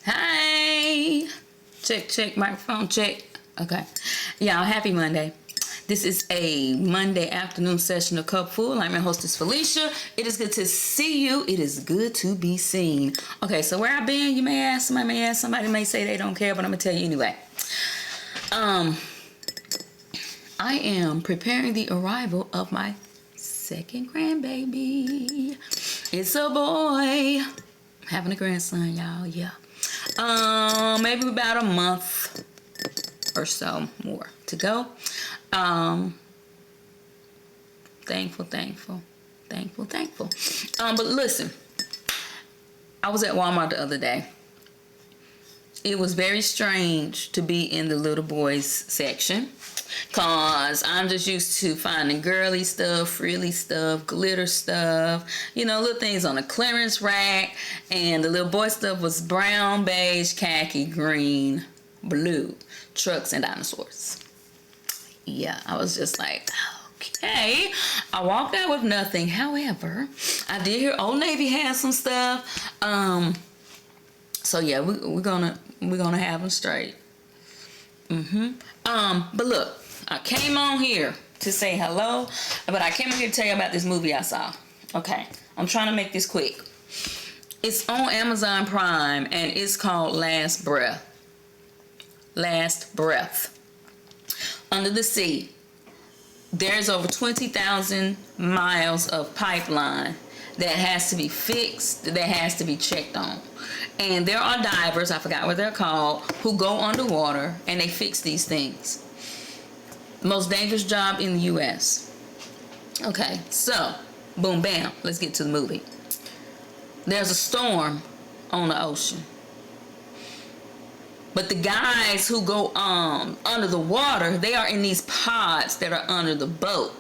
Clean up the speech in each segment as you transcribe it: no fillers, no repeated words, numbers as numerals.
Hi. Check, microphone check. Okay. Y'all, happy Monday. This is a Monday afternoon session of Cup Full. I'm your hostess, Felicia. It is good to see you. It is good to be seen. Okay, so where I've been, you may ask, somebody may say they don't care, but I'm going to tell you anyway. I am preparing the arrival of my second grandbaby. It's a boy. Having a grandson, y'all, yeah. Maybe about a month or so more to go. Thankful. But listen, I was at Walmart the other day. It was very strange to be in the little boys section, cause I'm just used to finding girly stuff, frilly stuff, glitter stuff, little things on a clearance rack. And the little boy stuff was brown, beige, khaki, green, blue, trucks and dinosaurs. Yeah, I was just like, okay. I walked out with nothing. However, I did hear Old Navy had some stuff. So yeah, we're gonna have them straight. But look, I came on here to say hello, but I came on here to tell you about this movie I saw. Okay, I'm trying to make this quick. It's on Amazon Prime and it's called Last Breath. Last Breath. Under the sea, there's over 20,000 miles of pipeline that has to be fixed, that has to be checked on. And there are divers, I forgot what they're called, who go underwater and they fix these things. Most dangerous job in the U.S. Okay, so, boom, bam, let's get to the movie. There's a storm on the ocean. But the guys who go under the water, they are in these pods that are under the boat.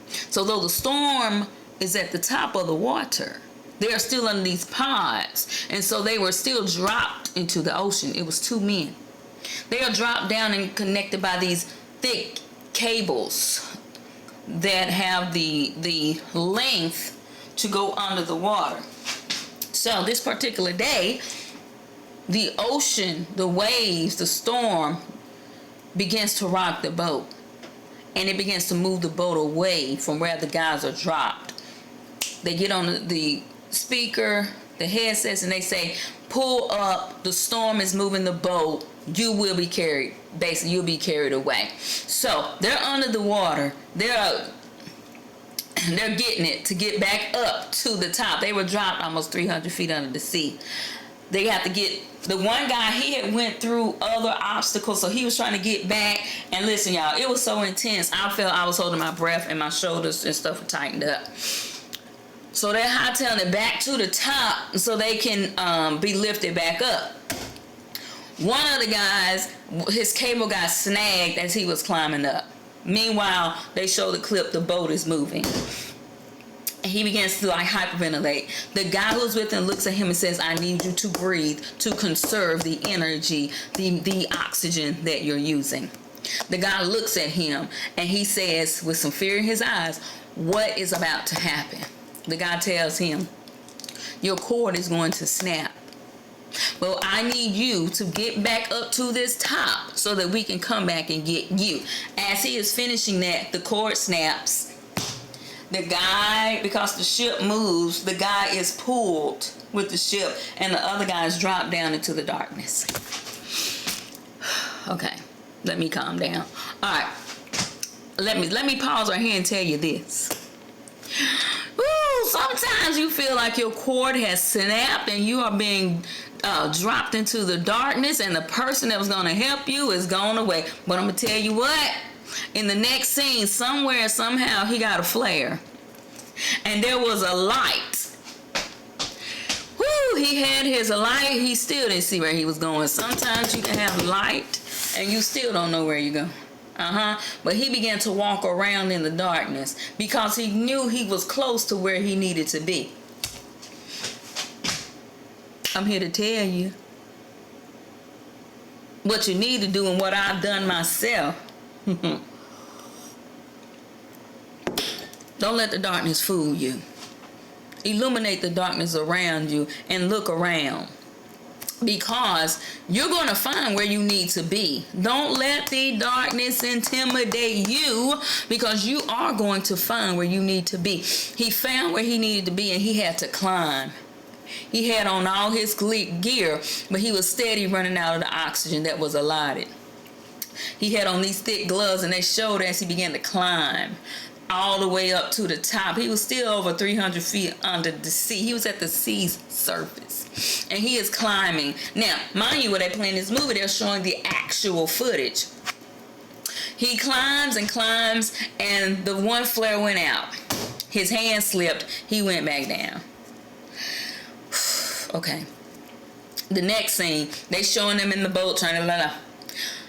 So though the storm is at the top of the water, they are still under these pods. And so they were still dropped into the ocean. It was two men. They are dropped down and connected by these thick cables that have the length to go under the water. So this particular day, the ocean, the waves, the storm begins to rock the boat. And it begins to move the boat away from where the guys are dropped. They get on the speaker, the headsets, and they say, pull up, the storm is moving the boat, you will be carried. Basically, you'll be carried away. So they're under the water. They're getting it to get back up to the top. They were dropped almost 300 feet under the sea. They have to get, the one guy, he had went through other obstacles, so he was trying to get back. And listen, y'all, it was so intense. I felt I was holding my breath and my shoulders and stuff were tightened up. So they're hightailing it back to the top so they can be lifted back up. One of the guys, his cable got snagged as he was climbing up. Meanwhile, they show the clip, the boat is moving. He begins to hyperventilate. The guy who's with him looks at him and says, I need you to breathe to conserve the energy, the oxygen that you're using. The guy looks at him and he says, with some fear in his eyes, what is about to happen? The guy tells him, your cord is going to snap. Well, I need you to get back up to this top so that we can come back and get you. As he is finishing that, the cord snaps. The guy, because the ship moves, the guy is pulled with the ship and the other guys drop down into the darkness. Okay, let me calm down. All right, let me pause right here and tell you this. Woo, sometimes you feel like your cord has snapped and you are being dropped into the darkness and the person that was going to help you is gone away. But I'm going to tell you what. In the next scene, somewhere, somehow, he got a flare. And there was a light. Woo, he had his light. He still didn't see where he was going. Sometimes you can have light and you still don't know where you're going. But he began to walk around in the darkness because he knew he was close to where he needed to be. I'm here to tell you what you need to do and what I've done myself. Don't let the darkness fool you. Illuminate the darkness around you and look around. because you're going to find where you need to be. Don't let the darkness intimidate you, because you are going to find where you need to be. He found where he needed to be, and he had to climb. He had on all his gear, but he was steady running out of the oxygen that was allotted. He had on these thick gloves, and they showed as he began to climb all the way up to the top. He was still over 300 feet under the sea. He was at the sea's surface, and he is climbing. Now, mind you, when they playing this movie, they're showing the actual footage. He climbs and climbs, and the one flare went out. His hand slipped. He went back down. Okay. The next scene, they showing him in the boat trying to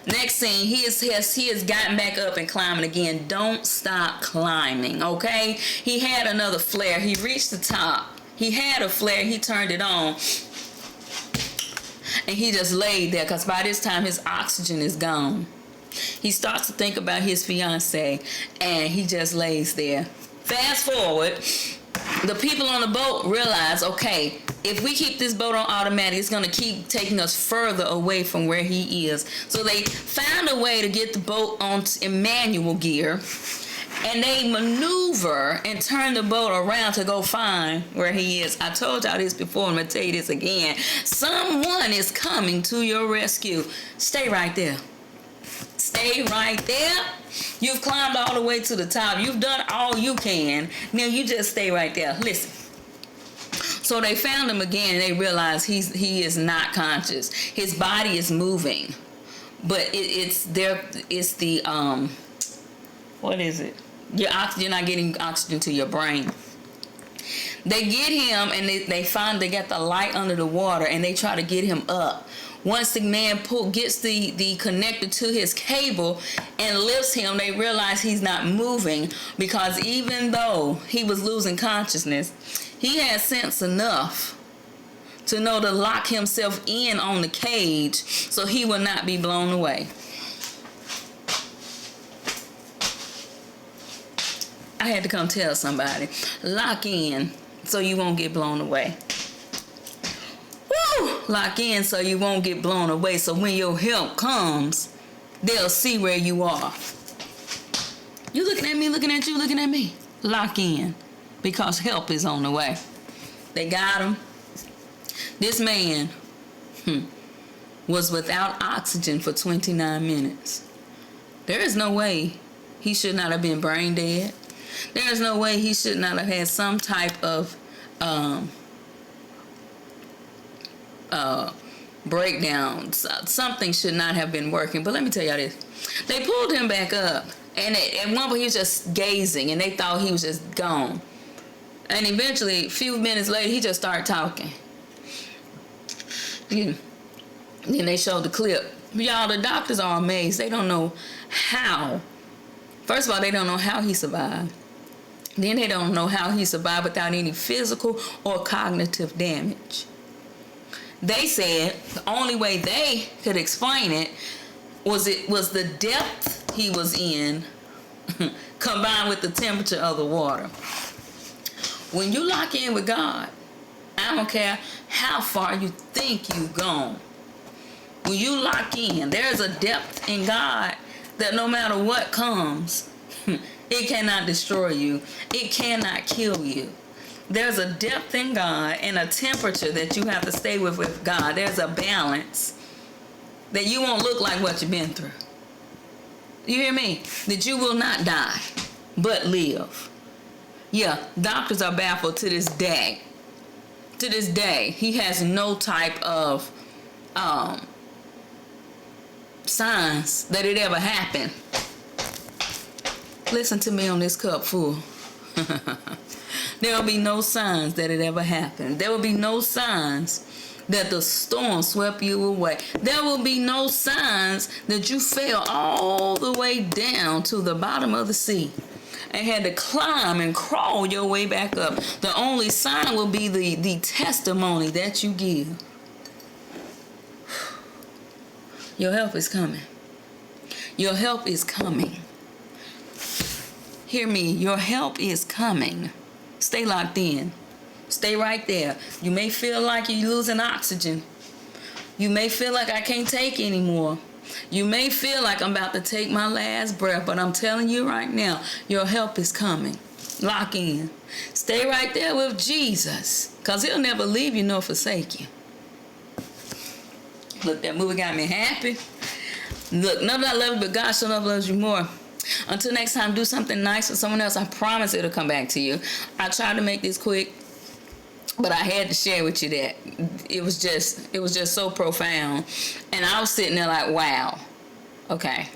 Next scene, he has gotten back up and climbing again. Don't stop climbing, okay? He had another flare. He reached the top. He had a flare. He turned it on. And he just laid there, because by this time his oxygen is gone. He starts to think about his fiance, and he just lays there. Fast forward, the people on the boat realize, okay, if we keep this boat on automatic, it's going to keep taking us further away from where he is. So they found a way to get the boat on in manual gear, and they maneuver and turn the boat around to go find where he is. I told y'all this before, I'm going to tell you this again. Someone is coming to your rescue. Stay right there. Stay right there. You've climbed all the way to the top. You've done all you can. Now you just stay right there. Listen. So they found him again, and they realized he is not conscious. His body is moving, but it's the what is it? You're not getting oxygen to your brain. They get him, and they find they got the light under the water, and they try to get him up. Once the man gets the connector to his cable and lifts him, they realize he's not moving, because even though he was losing consciousness, he had sense enough to know to lock himself in on the cage so he will not be blown away. I had to come tell somebody, lock in so you won't get blown away. Woo! Lock in so you won't get blown away, so when your help comes, they'll see where you are. You looking at me, looking at you, looking at me. Lock in, because help is on the way. They got him. This man was without oxygen for 29 minutes. There is no way he should not have been brain dead. There is no way he should not have had some type of breakdown. Something should not have been working. But let me tell y'all this. They pulled him back up, and at one point he was just gazing, and they thought he was just gone. And eventually, a few minutes later, he just started talking. Then they showed the clip. Y'all, the doctors are amazed. They don't know how. First of all, they don't know how he survived. Then they don't know how he survived without any physical or cognitive damage. They said the only way they could explain it was the depth he was in combined with the temperature of the water. When you lock in with God, I don't care how far you think you've gone. When you lock in, there's a depth in God that no matter what comes, it cannot destroy you. It cannot kill you. There's a depth in God and a temperature that you have to stay with God. There's a balance that you won't look like what you've been through. You hear me? That you will not die, but live. Yeah, doctors are baffled to this day. To this day, he has no type of signs that it ever happened. Listen to me on this cup full. There will be no signs that it ever happened. There will be no signs that the storm swept you away. There will be no signs that you fell all the way down to the bottom of the sea and had to climb and crawl your way back up. The only sign will be the testimony that you give. Your help is coming. Your help is coming. Hear me, your help is coming. Stay locked in. Stay right there. You may feel like you're losing oxygen, You may feel like I can't take anymore. You may feel like I'm about to take my last breath, but I'm telling you right now, your help is coming. Lock in. Stay right there with Jesus, because he'll never leave you nor forsake you. Look, that movie got me happy. Look, none of I love you, but God sure enough loves you more. Until next time, do something nice for someone else. I promise it'll come back to you. I tried to make this quick, but I had to share with you that it was just so profound. And I was sitting there like, wow. Okay.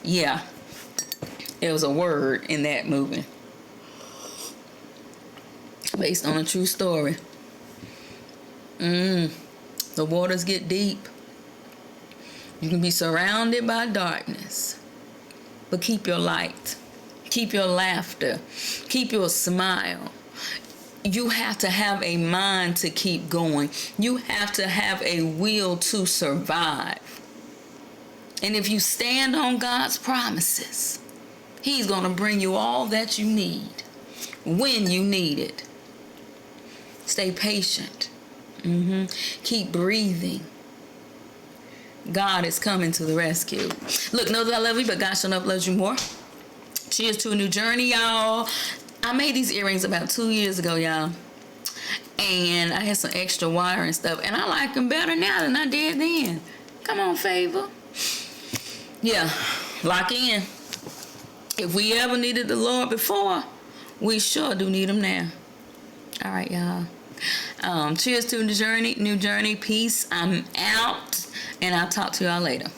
Yeah. It was a word in that movie. Based on a true story. The waters get deep. You can be surrounded by darkness, but keep your light. Keep your laughter. Keep your smile. You have to have a mind to keep going. You have to have a will to survive. And if you stand on God's promises, he's going to bring you all that you need when you need it. Stay patient. Keep breathing. God is coming to the rescue. Look, know that I love you, but God sure enough loves you more. Cheers to a new journey, y'all. I made these earrings about 2 years ago, y'all. And I had some extra wire and stuff. And I like them better now than I did then. Come on, Favor. Yeah, lock in. If we ever needed the Lord before, we sure do need him now. All right, y'all. Cheers to a new journey. Peace. I'm out. And I'll talk to y'all later.